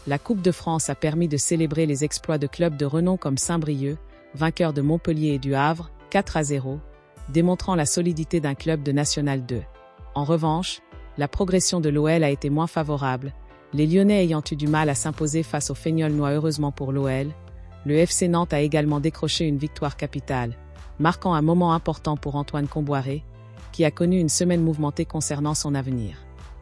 la Coupe de France a permis de célébrer les exploits de clubs de renom comme Saint-Brieuc, vainqueur de Montpellier et du Havre, 4-0, démontrant la solidité d'un club de National 2. En revanche, la progression de l'OL a été moins favorable, les Lyonnais ayant eu du mal à s'imposer face aux Feignolnois. Heureusement pour l'OL, le FC Nantes a également décroché une victoire capitale, marquant un moment important pour Antoine Kombouaré, qui a connu une semaine mouvementée concernant son avenir.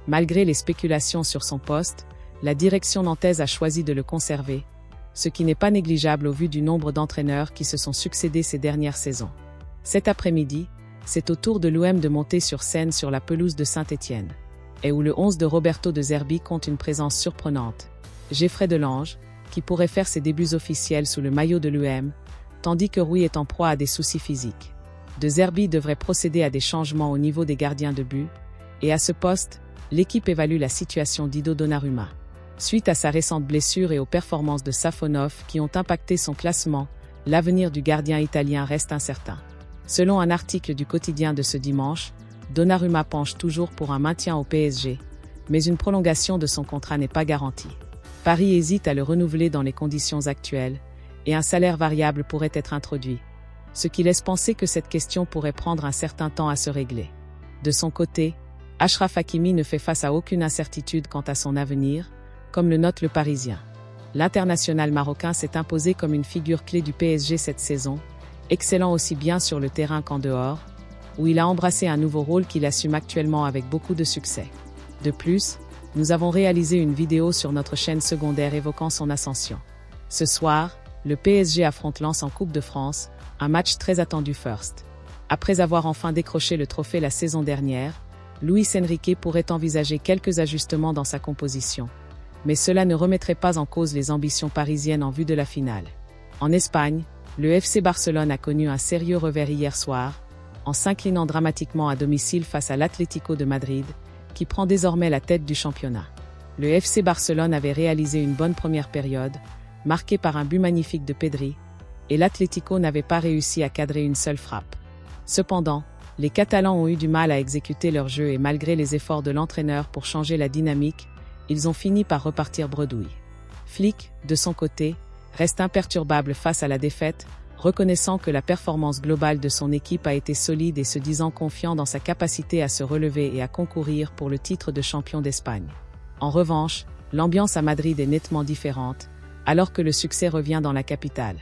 Malgré les spéculations sur son poste, la direction nantaise a choisi de le conserver, ce qui n'est pas négligeable au vu du nombre d'entraîneurs qui se sont succédés ces dernières saisons. Cet après-midi, c'est au tour de l'OM de monter sur scène sur la pelouse de Saint-Étienne, et où le 11 de Roberto De Zerbi compte une présence surprenante. Geoffrey Delange, qui pourrait faire ses débuts officiels sous le maillot de l'OM, tandis que Rui est en proie à des soucis physiques. De Zerbi devrait procéder à des changements au niveau des gardiens de but, et à ce poste, l'équipe évalue la situation d'Ido Donnarumma. Suite à sa récente blessure et aux performances de Safonov qui ont impacté son classement, l'avenir du gardien italien reste incertain. Selon un article du quotidien de ce dimanche, Donnarumma penche toujours pour un maintien au PSG, mais une prolongation de son contrat n'est pas garantie. Paris hésite à le renouveler dans les conditions actuelles, et un salaire variable pourrait être introduit, ce qui laisse penser que cette question pourrait prendre un certain temps à se régler. De son côté, Achraf Hakimi ne fait face à aucune incertitude quant à son avenir, comme le note le Parisien. L'international marocain s'est imposé comme une figure clé du PSG cette saison, excellent aussi bien sur le terrain qu'en dehors, où il a embrassé un nouveau rôle qu'il assume actuellement avec beaucoup de succès. De plus, nous avons réalisé une vidéo sur notre chaîne secondaire évoquant son ascension. Ce soir, le PSG affronte Lens en Coupe de France, un match très attendu first. Après avoir enfin décroché le trophée la saison dernière, Luis Enrique pourrait envisager quelques ajustements dans sa composition. Mais cela ne remettrait pas en cause les ambitions parisiennes en vue de la finale. En Espagne, le FC Barcelone a connu un sérieux revers hier soir, en s'inclinant dramatiquement à domicile face à l'Atlético de Madrid, qui prend désormais la tête du championnat. Le FC Barcelone avait réalisé une bonne première période, marquée par un but magnifique de Pedri, et l'Atlético n'avait pas réussi à cadrer une seule frappe. Cependant, les Catalans ont eu du mal à exécuter leur jeu et malgré les efforts de l'entraîneur pour changer la dynamique, ils ont fini par repartir bredouille. Flick, de son côté, reste imperturbable face à la défaite, reconnaissant que la performance globale de son équipe a été solide et se disant confiant dans sa capacité à se relever et à concourir pour le titre de champion d'Espagne. En revanche, l'ambiance à Madrid est nettement différente, alors que le succès revient dans la capitale.